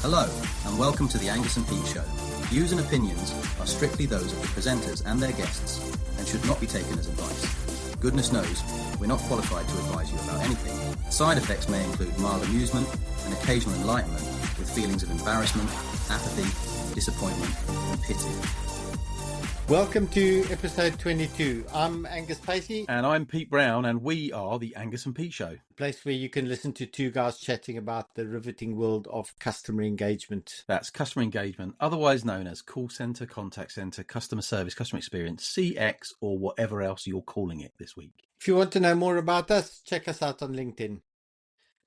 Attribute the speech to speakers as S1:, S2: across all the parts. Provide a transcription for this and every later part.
S1: Hello, and welcome to the Angus and Pete Show. Views and opinions are strictly those of the presenters and their guests and should not be taken as advice. Goodness knows, we're not qualified to advise you about anything. Side effects may include mild amusement and occasional enlightenment with feelings of embarrassment, apathy, disappointment, and pity.
S2: Welcome to episode 22. I'm Angus Pacey.
S3: And I'm Pete Brown, and we are the Angus and Pete Show.
S2: A place where you can listen to two guys chatting about the riveting world of customer engagement.
S3: That's customer engagement, otherwise known as call centre, contact centre, customer service, customer experience, CX, or whatever else you're calling it this week.
S2: If you want to know more about us, check us out on LinkedIn.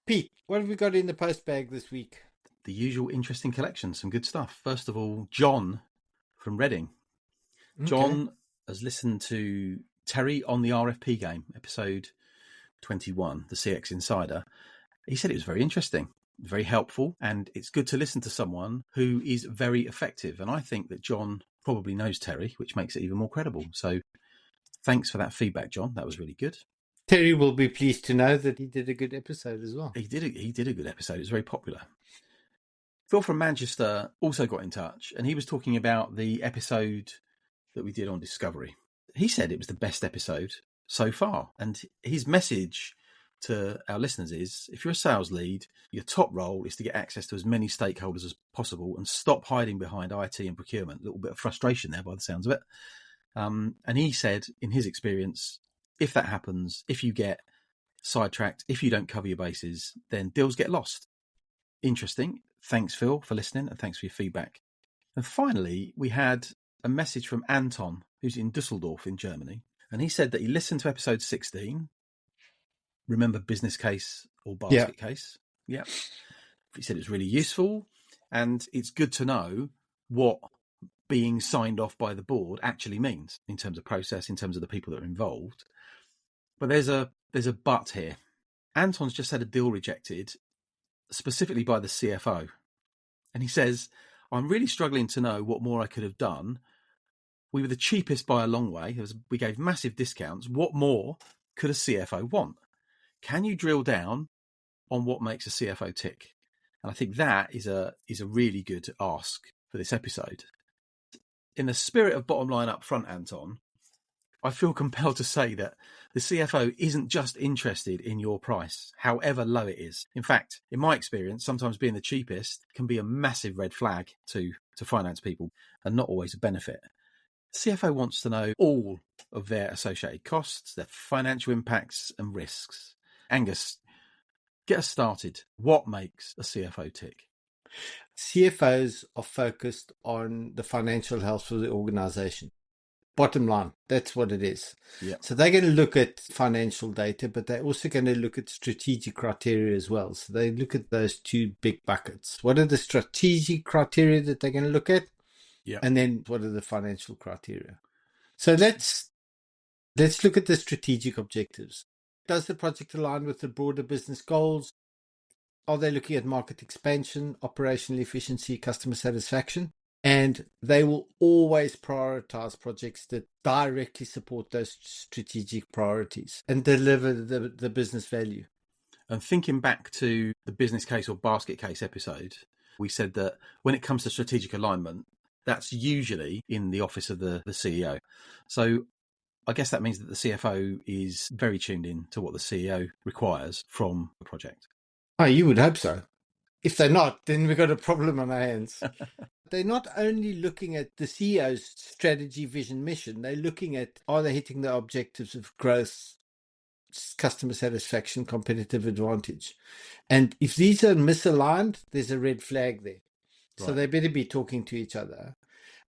S2: Pete, what have we got in the post bag this week?
S3: The usual interesting collection, some good stuff. First of all, John from Reading. Okay. John has listened to Terry on the RFP game, episode 21, the CX Insider. He said it was very interesting, very helpful, and it's good to listen to someone who is very effective. And I think that John probably knows Terry, which makes it even more credible. So thanks for that feedback, John. That was really good.
S2: Terry will be pleased to know that he did a good episode as well.
S3: He did a good episode. It was very popular. Phil from Manchester also got in touch, and he was talking about the episode that we did on Discovery. He said it was the best episode so far. And his message to our listeners is, if you're a sales lead, your top role is to get access to as many stakeholders as possible and stop hiding behind IT and procurement. A little bit of frustration there by the sounds of it. And he said, in his experience, if that happens, if you get sidetracked, if you don't cover your bases, then deals get lost. Interesting. Thanks, Phil, for listening, and thanks for your feedback. And finally, we had a message from Anton, who's in Dusseldorf in Germany. And he said that he listened to episode 16. Remember business case or basket case? Yeah. He said it's really useful. And it's good to know what being signed off by the board actually means in terms of process, in terms of the people that are involved. But there's a but here. Anton's just had a deal rejected, specifically by the CFO. And he says, I'm really struggling to know what more I could have done. We were the cheapest by a long way. We gave massive discounts. What more could a CFO want? Can you drill down on what makes a CFO tick? And I think that is a really good ask for this episode. In the spirit of bottom line up front, Anton, I feel compelled to say that the CFO isn't just interested in your price, however low it is. In fact, in my experience, sometimes being the cheapest can be a massive red flag to finance people and not always a benefit. CFO wants to know all of their associated costs, their financial impacts and risks. Angus, get us started. What makes a CFO tick?
S2: CFOs are focused on the financial health of the organization. Bottom line, that's what it is.
S3: Yeah.
S2: So they're going to look at financial data, but they're also going to look at strategic criteria as well. So they look at those two big buckets. What are the strategic criteria that they're going to look at?
S3: Yeah.
S2: And then what are the financial criteria? So let's look at the strategic objectives. Does the project align with the broader business goals? Are they looking at market expansion, operational efficiency, customer satisfaction? And they will always prioritize projects that directly support those strategic priorities and deliver the business value.
S3: And thinking back to the business case or basket case episode, we said that when it comes to strategic alignment, that's usually in the office of the CEO. So I guess that means that the CFO is very tuned in to what the CEO requires from the project.
S2: Oh, you would hope so. If they're not, then we've got a problem on our hands. They're not only looking at the CEO's strategy, vision, mission. They're looking at, are they hitting the objectives of growth, customer satisfaction, competitive advantage? And if these are misaligned, there's a red flag there. So they better be talking to each other.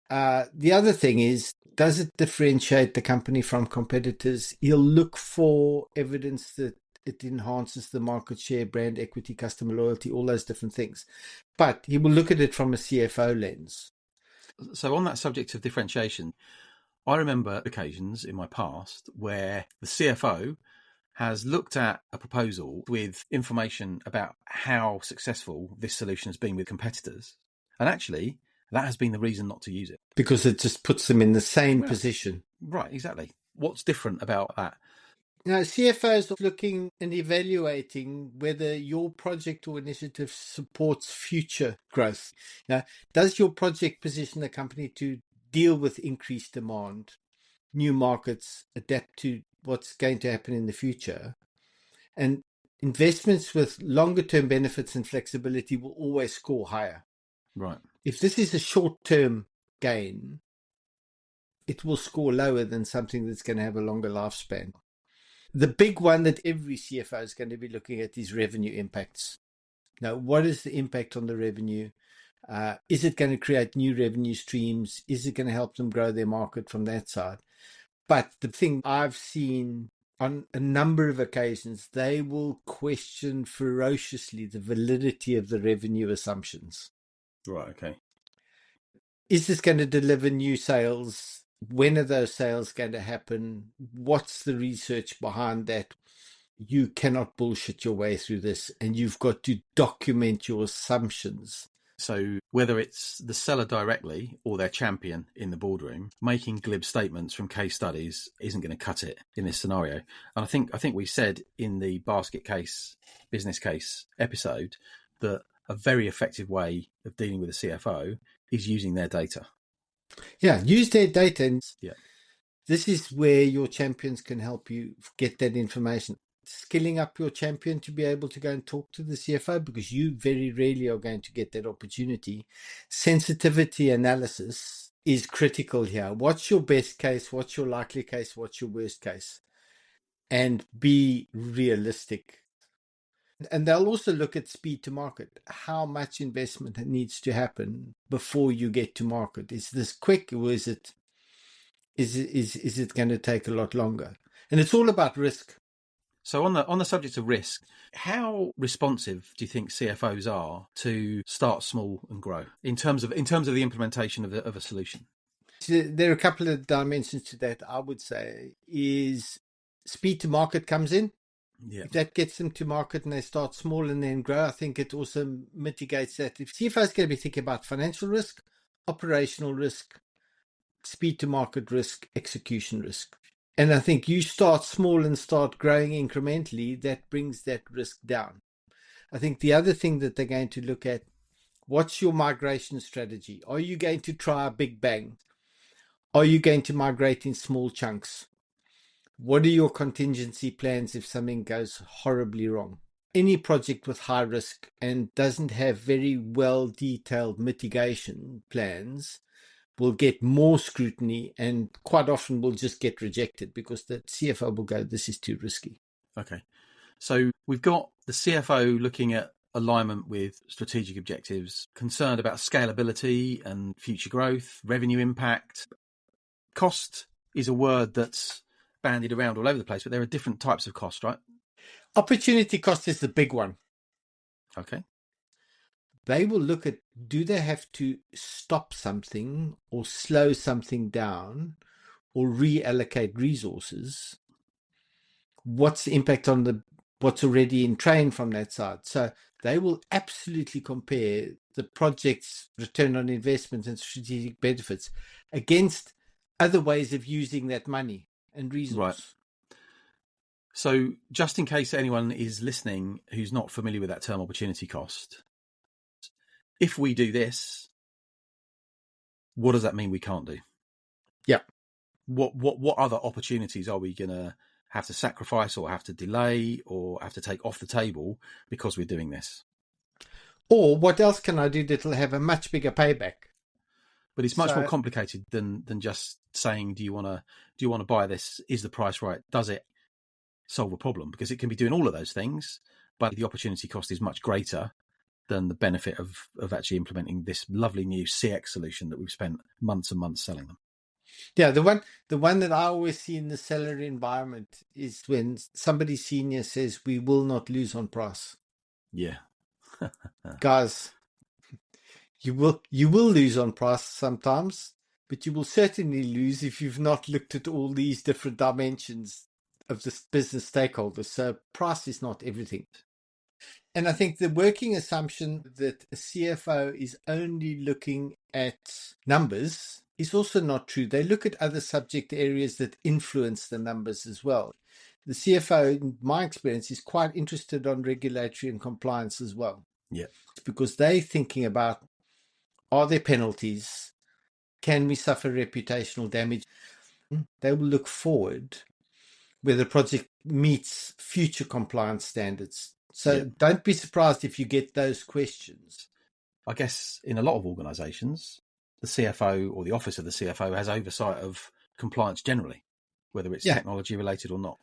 S2: The other thing is, does it differentiate the company from competitors? He'll look for evidence that it enhances the market share, brand equity, customer loyalty, all those different things. But he will look at it from a CFO lens.
S3: So on that subject of differentiation, I remember occasions in my past where the CFO has looked at a proposal with information about how successful this solution has been with competitors. And actually, that has been the reason not to use it.
S2: Because it just puts them in the same position.
S3: Right, exactly. What's different about that?
S2: Now, CFOs are looking and evaluating whether your project or initiative supports future growth. Now, does your project position the company to deal with increased demand, new markets, adapt to what's going to happen in the future? And investments with longer term benefits and flexibility will always score higher.
S3: Right.
S2: If this is a short term gain, it will score lower than something that's going to have a longer lifespan. The big one that every CFO is going to be looking at is revenue impacts. Now, what is the impact on the revenue? Is it going to create new revenue streams? Is it going to help them grow their market from that side? But the thing I've seen on a number of occasions, they will question ferociously the validity of the revenue assumptions.
S3: Right. Okay.
S2: Is this going to deliver new sales? When are those sales going to happen? What's the research behind that? You cannot bullshit your way through this, and you've got to document your assumptions.
S3: So whether it's the seller directly or their champion in the boardroom, making glib statements from case studies isn't going to cut it in this scenario. And I think we said in the basket case, business case episode, that a very effective way of dealing with a CFO is using their data.
S2: Yeah, use their data. And
S3: Yeah.
S2: this is where your champions can help you get that information. Skilling up your champion to be able to go and talk to the CFO, because you very rarely are going to get that opportunity. Sensitivity analysis is critical here. What's your best case? What's your likely case? What's your worst case? And be realistic. And they'll also look at speed to market. How much investment needs to happen before you get to market? Is this quick, or is it going to take a lot longer? And it's all about risk.
S3: So on the subject of risk, how responsive do you think CFOs are to start small and grow in terms of the implementation of a solution?
S2: So there are a couple of dimensions to that. I would say is speed to market comes in.
S3: Yeah.
S2: If that gets them to market and they start small and then grow, I think it also mitigates that. If CFO is going to be thinking about financial risk, operational risk, speed to market risk, execution risk. And I think you start small and start growing incrementally, that brings that risk down. I think the other thing that they're going to look at, what's your migration strategy? Are you going to try a big bang? Are you going to migrate in small chunks? What are your contingency plans if something goes horribly wrong? Any project with high risk and doesn't have very well detailed mitigation plans will get more scrutiny and quite often will just get rejected because the CFO will go, this is too risky.
S3: Okay. So we've got the CFO looking at alignment with strategic objectives, concerned about scalability and future growth, revenue impact. Cost is a word that's bandied around all over the place, but there are different types of cost, right?
S2: Opportunity cost is the big one.
S3: Okay.
S2: They will look at, do they have to stop something or slow something down or reallocate resources? What's the impact on what's already in train from that side? So they will absolutely compare the project's return on investment and strategic benefits against other ways of using that money and resource.
S3: Right. So just in case anyone is listening who's not familiar with that term opportunity cost, if we do this, what does that mean we can't do?
S2: Yeah.
S3: What other opportunities are we going to have to sacrifice or have to delay or have to take off the table because we're doing this?
S2: Or what else can I do that'll have a much bigger payback?
S3: But it's much more complicated than just saying, do you want to buy this? Is the price right? Does it solve a problem? Because it can be doing all of those things, but the opportunity cost is much greater than the benefit of actually implementing this lovely new CX solution that we've spent months and months selling them.
S2: Yeah, the one that I always see in the seller environment is when somebody senior says, we will not lose on price.
S3: Yeah.
S2: Guys, you will lose on price sometimes, but you will certainly lose if you've not looked at all these different dimensions of the business stakeholders. So price is not everything. And I think the working assumption that a CFO is only looking at numbers is also not true. They look at other subject areas that influence the numbers as well. the CFO, in my experience, is quite interested on regulatory and compliance as well.
S3: Yeah.
S2: Because they're thinking about, are there penalties? Can we suffer reputational damage? They will look forward where the project meets future compliance standards. So don't be surprised if you get those questions.
S3: I guess in a lot of organisations, the CFO or the office of the CFO has oversight of compliance generally, whether it's technology related or not.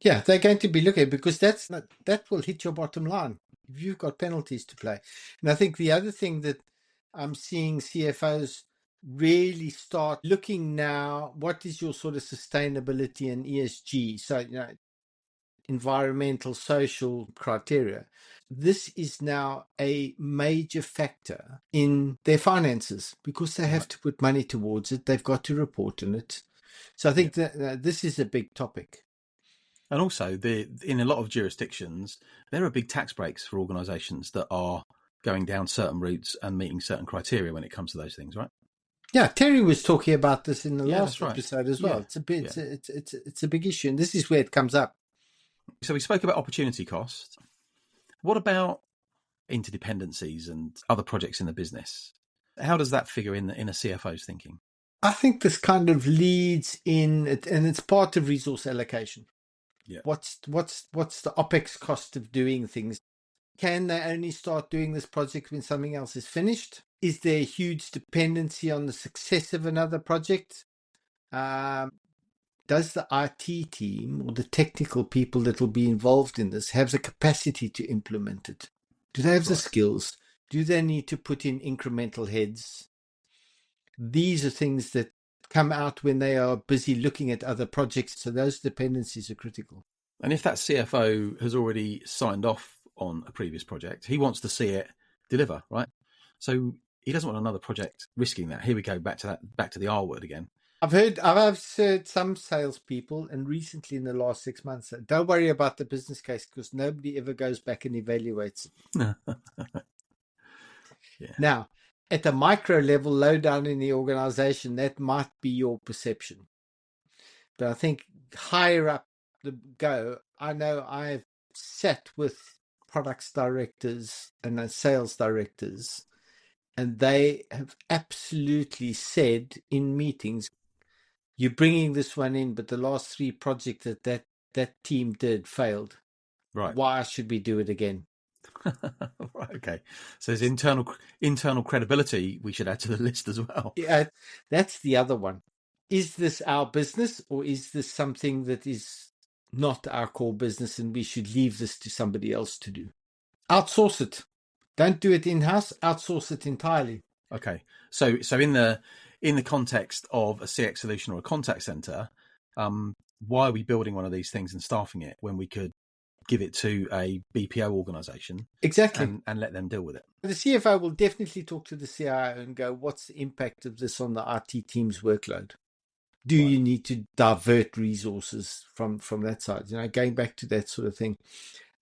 S2: Yeah, they're going to be looking, because that will hit your bottom line if you've got penalties to play. And I think the other thing that I'm seeing CFOs really start looking now, what is your sort of sustainability and ESG? So, environmental, social criteria. This is now a major factor in their finances because they have to put money towards it. They've got to report on it. So I think that this is a big topic.
S3: And also, in a lot of jurisdictions, there are big tax breaks for organisations that are going down certain routes and meeting certain criteria when it comes to those things, right?
S2: Yeah, Terry was talking about this in the last
S3: right.
S2: episode as well. It's a bit, it's a big issue, and this is where it comes up.
S3: So we spoke about opportunity cost. What about interdependencies and other projects in the business? How does that figure in a CFO's thinking?
S2: I think this kind of leads in, and it's part of resource allocation.
S3: Yeah.
S2: What's the OPEX cost of doing things? Can they only start doing this project when something else is finished? Is there a huge dependency on the success of another project? Does the IT team or the technical people that will be involved in this have the capacity to implement it? Do they have the skills? Do they need to put in incremental heads? These are things that come out when they are busy looking at other projects. So those dependencies are critical.
S3: And if that CFO has already signed off on a previous project, he wants to see it deliver, right? So he doesn't want another project risking that. Here we go, back to the R word again.
S2: I've heard some salespeople, and recently in the last 6 months, don't worry about the business case because nobody ever goes back and evaluates it. Now, at the micro level, low down in the organization, that might be your perception. But I think higher up the go, I know I've sat with products directors and sales directors, and they have absolutely said in meetings, you're bringing this one in, but the last 3 projects that team did failed.
S3: Right.
S2: Why should we do it again?
S3: Right, okay. So there's internal credibility we should add to the list as well.
S2: Yeah, that's the other one. Is this our business, or is this something that is not our core business and we should leave this to somebody else to do? Outsource it. Don't do it in-house. Outsource it entirely.
S3: Okay. So in the context of a CX solution or a contact center, why are we building one of these things and staffing it when we could give it to a BPO organization?
S2: Exactly.
S3: And let them deal with it?
S2: The CFO will definitely talk to the CIO and go, what's the impact of this on the IT team's workload? Do you need to divert resources from that side? Going back to that sort of thing.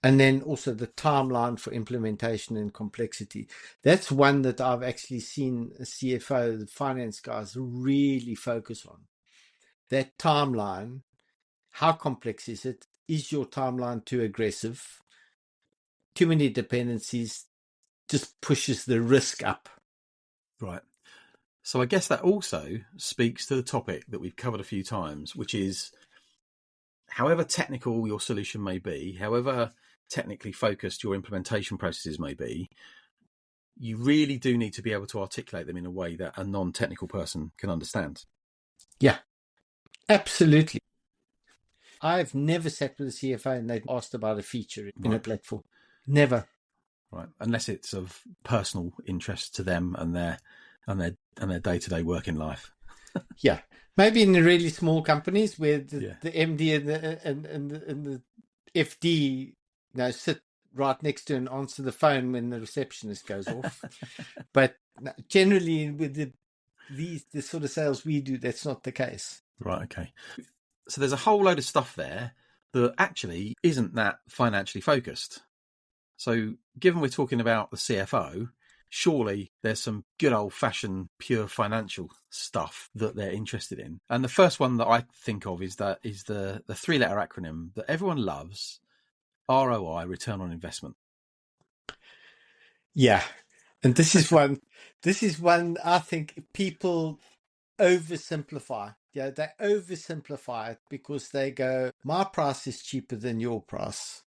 S2: And then also the timeline for implementation and complexity. That's one that I've actually seen a CFO, the finance guys, really focus on. That timeline, how complex is it? Is your timeline too aggressive? Too many dependencies just pushes the risk up.
S3: Right. So I guess that also speaks to the topic that we've covered a few times, which is however technical your solution may be, however technically focused your implementation processes may be, you really do need to be able to articulate them in a way that a non-technical person can understand.
S2: Yeah, absolutely. I've never sat with a CFO and they've asked about a feature in a platform. Never.
S3: Right. Unless it's of personal interest to them and their day-to-day working life.
S2: Yeah. Maybe in the really small companies where the MD and the FD sit right next to and answer the phone when the receptionist goes off. But generally with the sort of sales we do, that's not the case.
S3: Right, okay. So there's a whole load of stuff there that actually isn't that financially focused. So given we're talking about the CFO, surely there's some good old-fashioned pure financial stuff that they're interested in. And the first one that I think of is the three-letter acronym that everyone loves, ROI, return on investment.
S2: Yeah. And this is one I think people oversimplify. Yeah, they oversimplify it because they go, my price is cheaper than your price,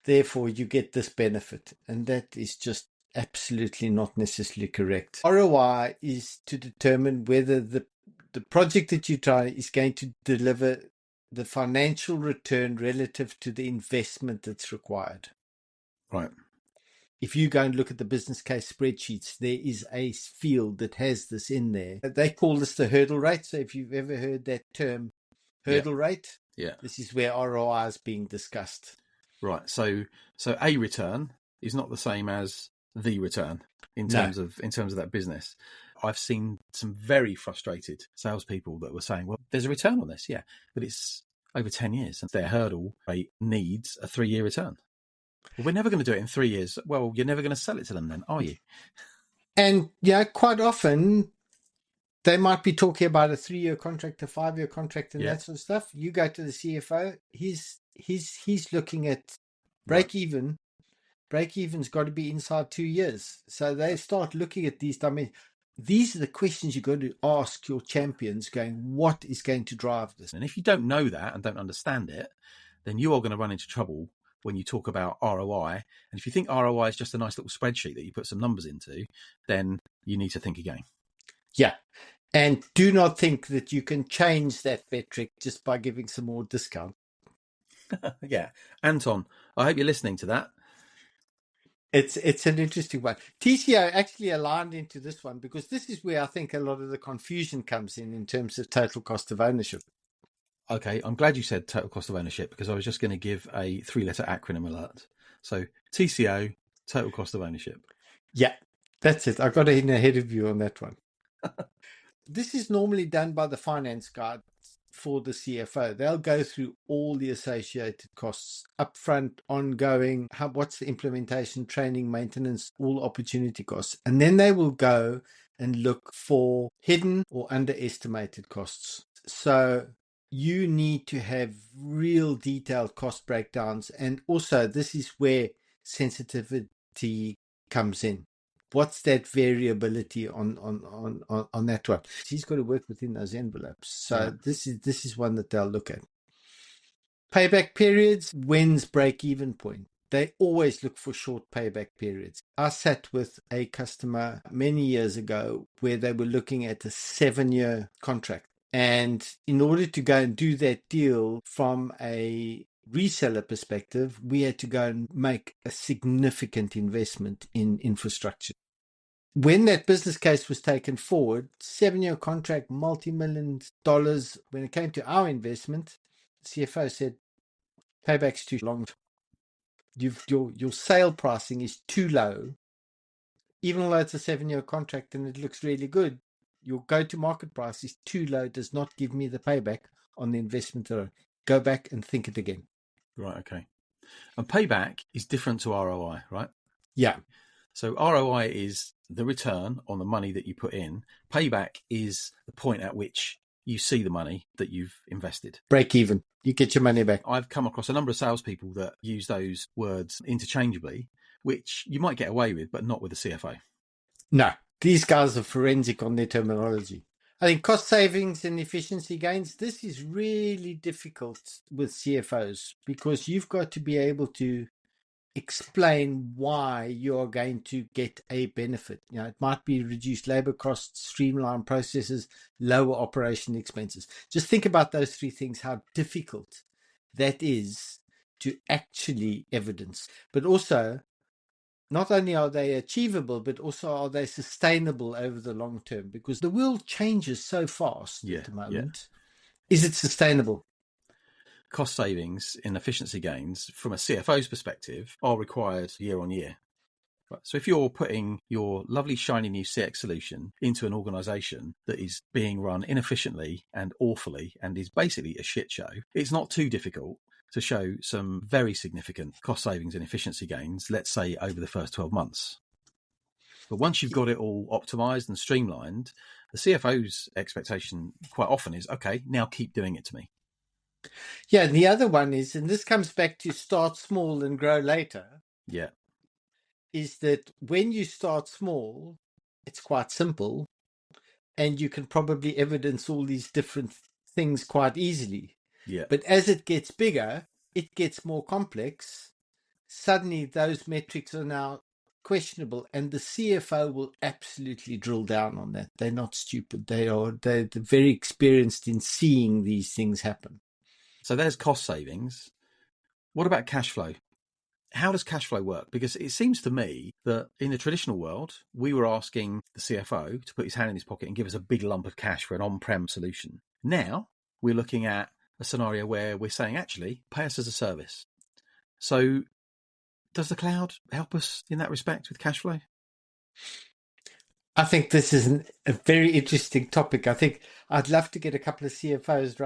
S2: therefore you get this benefit. And that is just absolutely not necessarily correct. ROI is to determine whether the project that you try is going to deliver the financial return relative to the investment that's required.
S3: Right.
S2: If you go and look at the business case spreadsheets, there is a field that has this in there. They call this the hurdle rate. So if you've ever heard that term, hurdle rate, this is where ROI is being discussed.
S3: Right. So a return is not the same as the return in terms of that business. I've seen some very frustrated salespeople that were saying, well, there's a return on this, but it's over 10 years and their hurdle rate needs a 3-year return. Well, we're never going to do it in 3 years. Well, you're never going to sell it to them then, are you? And
S2: quite often they might be talking about a 3-year contract, a 5-year contract, and that sort of stuff. You go to the CFO, he's looking at break even. Break even's got to be inside 2 years. So they start looking at these dimensions. These are the questions you've got to ask your champions, going, what is going to drive this?
S3: And if you don't know that and don't understand it, then you are going to run into trouble when you talk about ROI. And if you think ROI is just a nice little spreadsheet that you put some numbers into, then you need to think again.
S2: Yeah. And do not think that you can change that metric just by giving some more discount.
S3: Yeah. Anton, I hope you're listening to that.
S2: It's an interesting one. TCO actually aligned into this one because this is where I think a lot of the confusion comes in terms of total cost of ownership.
S3: Okay, I'm glad you said total cost of ownership because I was just going to give a 3-letter acronym alert. So TCO, total cost of ownership.
S2: Yeah, that's it. I got in ahead of you on that one. This is normally done by the finance guy for the CFO. They'll go through all the associated costs, upfront, ongoing, what's the implementation, training, maintenance, all opportunity costs. And then they will go and look for hidden or underestimated costs. So you need to have real detailed cost breakdowns. And also, this is where sensitivity comes in. What's that variability on that one? He's got to work within those envelopes. So this is one that they'll look at. Payback periods, when's break-even point? They always look for short payback periods. I sat with a customer many years ago where they were looking at a 7-year contract. And in order to go and do that deal from a reseller perspective, we had to go and make a significant investment in infrastructure. When that business case was taken forward, 7-year contract, multi-million dollars, when it came to our investment, the CFO said, payback's too long. Your sale pricing is too low. Even though it's a 7-year contract and it looks really good, your go-to-market price is too low, does not give me the payback on the investment. Go back and think it again.
S3: Right, okay. And payback is different to ROI, right?
S2: Yeah.
S3: So ROI is the return on the money that you put in. Payback is the point at which you see the money that you've invested.
S2: Break even. You get your money back.
S3: I've come across a number of salespeople that use those words interchangeably, which you might get away with, but not with a CFO.
S2: No, these guys are forensic on their terminology. I think cost savings and efficiency gains, this is really difficult with CFOs because you've got to be able to explain why you're going to get a benefit. It might be reduced labor costs, streamlined processes, lower operation expenses. Just think about those 3 things, how difficult that is to actually evidence. But also, not only are they achievable, but also are they sustainable over the long term? Because the world changes so fast at the moment. Is it sustainable?
S3: Cost savings and efficiency gains from a CFO's perspective are required year on year. Right. So if you're putting your lovely shiny new CX solution into an organization that is being run inefficiently and awfully and is basically a shit show, it's not too difficult to show some very significant cost savings and efficiency gains, let's say over the first 12 months. But once you've got it all optimized and streamlined, the CFO's expectation quite often is, okay, now keep doing it to me.
S2: Yeah, and the other one is, and this comes back to start small and grow later,
S3: Yeah.
S2: is that when you start small, it's quite simple, and you can probably evidence all these different things quite easily.
S3: Yeah.
S2: But as it gets bigger, it gets more complex. Suddenly, those metrics are now questionable, and the CFO will absolutely drill down on that. They're not stupid. They're very experienced in seeing these things happen.
S3: So there's cost savings. What about cash flow? How does cash flow work? Because it seems to me that in the traditional world, we were asking the CFO to put his hand in his pocket and give us a big lump of cash for an on-prem solution. Now we're looking at a scenario where we're saying, actually, pay us as a service. So does the cloud help us in that respect with cash flow?
S2: I think this is a very interesting topic. I think I'd love to get a couple of CFOs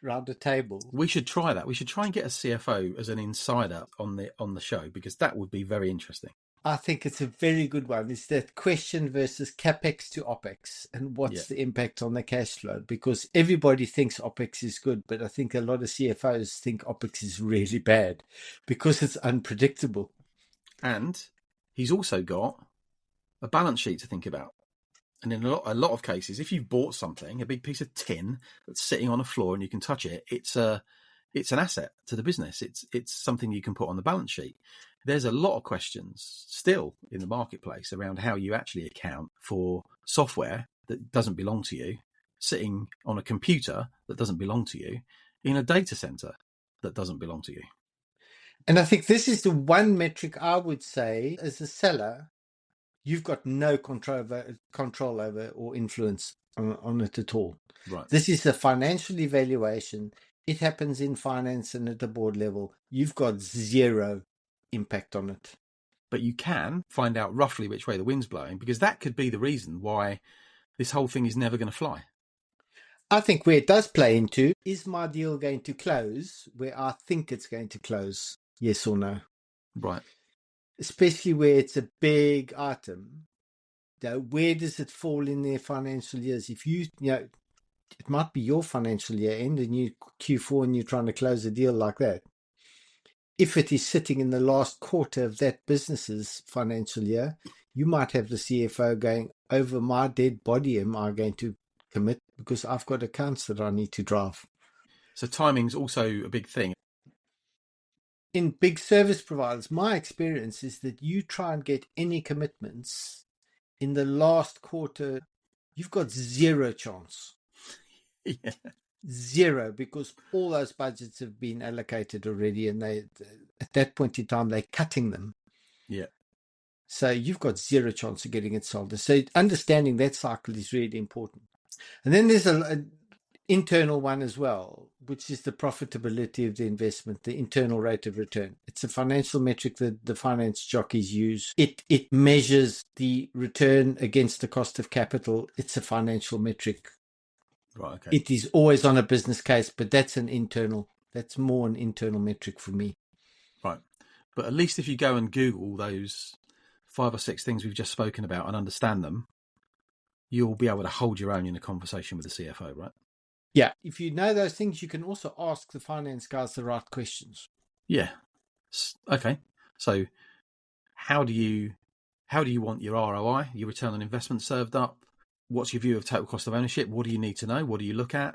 S2: round the table.
S3: We should try that. We should try and get a CFO as an insider on the show, because that would be very interesting.
S2: I think it's a very good one. It's that question versus capex to opex, and what's the impact on the cash flow? Because everybody thinks opex is good, but I think a lot of CFOs think opex is really bad because it's unpredictable.
S3: And he's also got a balance sheet to think about. And in a lot of cases, if you've bought something, a big piece of tin that's sitting on a floor and you can touch it, it's an asset to the business. It's something you can put on the balance sheet. There's a lot of questions still in the marketplace around how you actually account for software that doesn't belong to you, sitting on a computer that doesn't belong to you, in a data center that doesn't belong to you.
S2: And I think this is the one metric I would say, as a seller, you've got no control over or influence on it at all.
S3: Right.
S2: This is a financial evaluation. It happens in finance and at the board level. You've got zero impact on it.
S3: But you can find out roughly which way the wind's blowing, because that could be the reason why this whole thing is never going to fly.
S2: I think where it does play into, is my deal going to close where I think it's going to close? Yes or no?
S3: Right.
S2: Especially where it's a big item. Where does it fall in their financial years? If it might be your financial year end and you Q4 and you're trying to close a deal like that. If it is sitting in the last quarter of that business's financial year, you might have the CFO going, over my dead body am I going to commit, because I've got accounts that I need to drive.
S3: So timing's also a big thing.
S2: In big service providers, my experience is that you try and get any commitments in the last quarter, you've got zero chance.
S3: Yeah.
S2: Zero, because all those budgets have been allocated already, and they, at that point in time, they're cutting them.
S3: Yeah.
S2: So you've got zero chance of getting it sold. So understanding that cycle is really important. And then there's an internal one as well, which is the profitability of the investment, the internal rate of return. It's a financial metric that the finance jockeys use. It measures the return against the cost of capital. It's a financial metric.
S3: Right. Okay.
S2: It is always on a business case, but that's more an internal metric for me.
S3: Right. But at least if you go and Google those 5 or 6 things we've just spoken about and understand them, you'll be able to hold your own in a conversation with the CFO, right?
S2: Yeah. If you know those things, you can also ask the finance guys the right questions.
S3: Yeah. Okay. So how do you want your ROI, your return on investment, served up? What's your view of total cost of ownership? What do you need to know? What do you look at?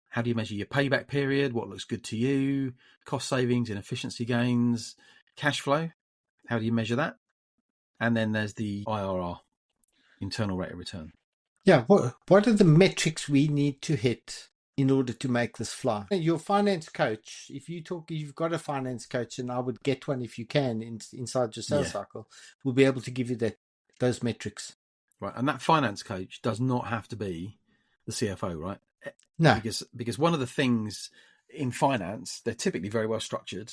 S3: How do you measure your payback period? What looks good to you? Cost savings and efficiency gains, cash flow. How do you measure that? And then there's the IRR, internal rate of return.
S2: Yeah. What are the metrics we need to hit in order to make this fly? Your finance coach, if you've got a finance coach, and I would get one if you can inside your sales cycle, will be able to give you those metrics.
S3: Right. And that finance coach does not have to be the CFO, right?
S2: No.
S3: Because one of the things in finance, they're typically very well structured,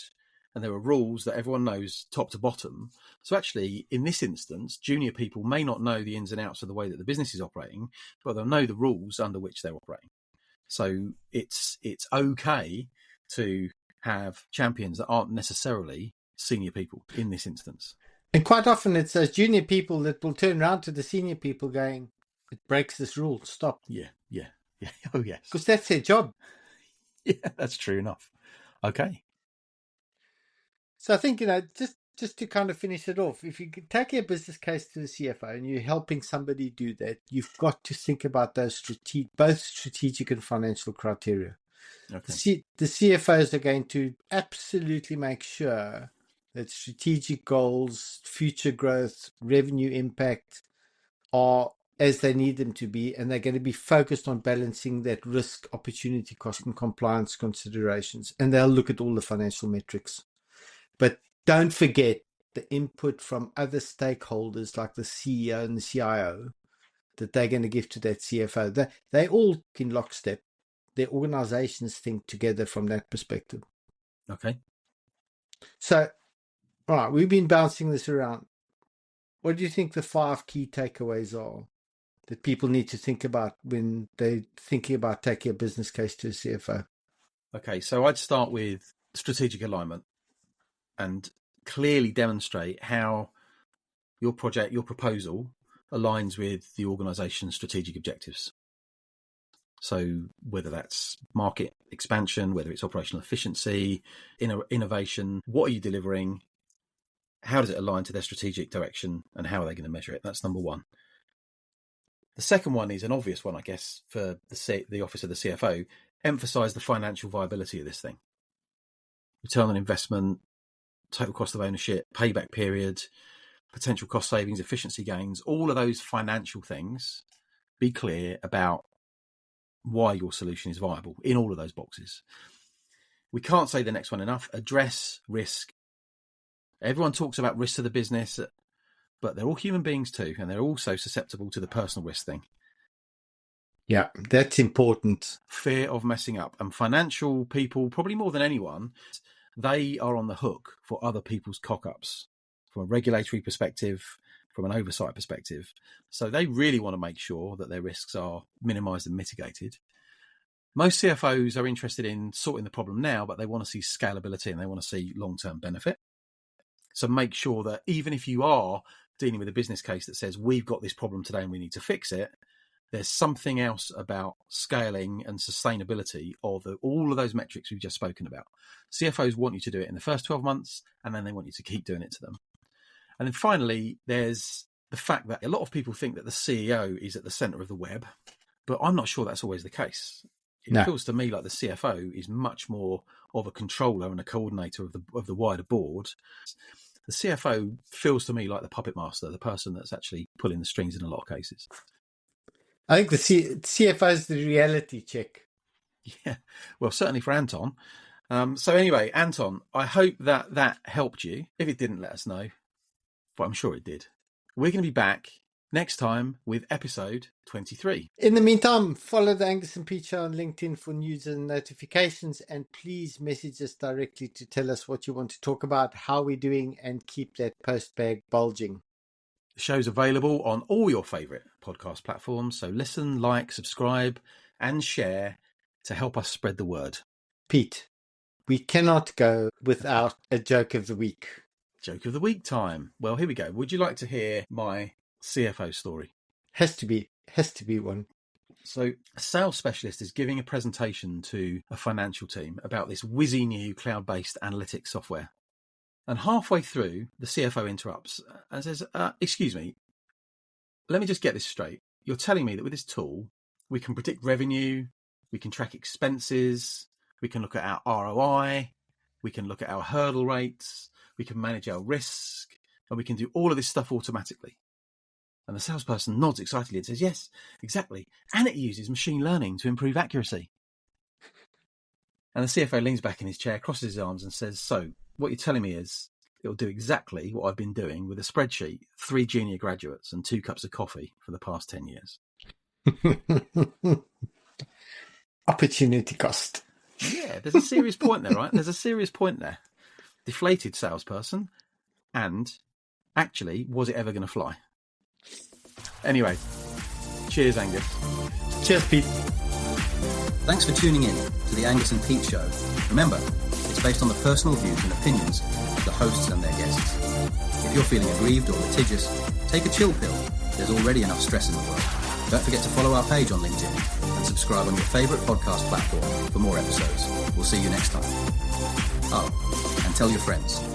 S3: and there are rules that everyone knows top to bottom. So actually, in this instance, junior people may not know the ins and outs of the way that the business is operating, but they'll know the rules under which they're operating. So it's okay to have champions that aren't necessarily senior people in this instance.
S2: And quite often it's those junior people that will turn around to the senior people going, it breaks this rule, stop.
S3: Yeah. Oh, yes.
S2: Because that's their job.
S3: Yeah, that's true enough. Okay.
S2: So I think, just to kind of finish it off, if you take a business case to the CFO and you're helping somebody do that, you've got to think about those both strategic and financial criteria.
S3: Okay.
S2: The CFOs are going to absolutely make sure that strategic goals, future growth, revenue impact are as they need them to be, and they're going to be focused on balancing that risk, opportunity, cost, and compliance considerations. And they'll look at all the financial metrics. But don't forget the input from other stakeholders like the CEO and the CIO that they're going to give to that CFO. They all in lockstep. Their organizations think together from that perspective.
S3: Okay.
S2: So, all right, we've been bouncing this around. What do you think the 5 key takeaways are that people need to think about when they're thinking about taking a business case to a CFO?
S3: Okay, so I'd start with strategic alignment and clearly demonstrate how your project, your proposal aligns with the organization's strategic objectives. So whether that's market expansion, whether it's operational efficiency, innovation, what are you delivering? How does it align to their strategic direction, and how are they going to measure it? That's number one. The second one is an obvious one, I guess, for the office of the CFO. Emphasize the financial viability of this thing. Return on investment, total cost of ownership, payback period, potential cost savings, efficiency gains, all of those financial things. Be clear about why your solution is viable in all of those boxes. We can't say the next one enough. Address risk. Everyone talks about risks to the business, but they're all human beings too, and they're also susceptible to the personal risk thing.
S2: Yeah, that's important.
S3: Fear of messing up. And financial people, probably more than anyone, they are on the hook for other people's cock-ups from a regulatory perspective, from an oversight perspective. So they really want to make sure that their risks are minimised and mitigated. Most CFOs are interested in sorting the problem now, but they want to see scalability and they want to see long-term benefit. So make sure that even if you are dealing with a business case that says we've got this problem today and we need to fix it, there's something else about scaling and sustainability of all of those metrics we've just spoken about. CFOs want you to do it in the first 12 months, and then they want you to keep doing it to them. And then finally, there's the fact that a lot of people think that the CEO is at the center of the web, but I'm not sure that's always the case. It feels to me like the CFO is much more of a controller and a coordinator of the wider board. The CFO feels to me like the puppet master, the person that's actually pulling the strings in a lot of cases.
S2: I think the CFO is the reality check.
S3: Yeah, well, certainly for Anton. So anyway, Anton, I hope that helped you. If it didn't, let us know. But I'm sure it did. We're going to be back next time with episode 23.
S2: In the meantime, follow the Angus and Pete Show on LinkedIn for news and notifications, and please message us directly to tell us what you want to talk about, how we're doing, and keep that post bag bulging.
S3: The show's available on all your favourite podcast platforms, so listen, like, subscribe, and share to help us spread the word.
S2: Pete, we cannot go without a joke of the week.
S3: Joke of the week time. Well, here we go. Would you like to hear my CFO story?
S2: Has to be one.
S3: So a sales specialist is giving a presentation to a financial team about this whizzy new cloud-based analytics software. And halfway through, the CFO interrupts and says, excuse me, let me just get this straight. You're telling me that with this tool, we can predict revenue, we can track expenses, we can look at our ROI, we can look at our hurdle rates, we can manage our risk, and we can do all of this stuff automatically. And the salesperson nods excitedly and says, yes, exactly. And it uses machine learning to improve accuracy. And the CFO leans back in his chair, crosses his arms and says, so what you're telling me is it'll do exactly what I've been doing with a spreadsheet, 3 junior graduates and 2 cups of coffee for the past 10 years.
S2: Opportunity cost.
S3: Yeah, there's a serious point there, right? There's a serious point there. Deflated salesperson, and actually, was it ever going to fly? Anyway, cheers, Angus.
S2: Cheers, Pete.
S1: Thanks for tuning in to the Angus and Pete Show. Remember, it's based on the personal views and opinions of the hosts and their guests. If If you're feeling aggrieved or litigious, take a chill pill. There's already enough stress in the world. Don't forget to follow our page on LinkedIn and subscribe on your favourite podcast platform for more episodes. We'll see you next time. Oh, and tell your friends.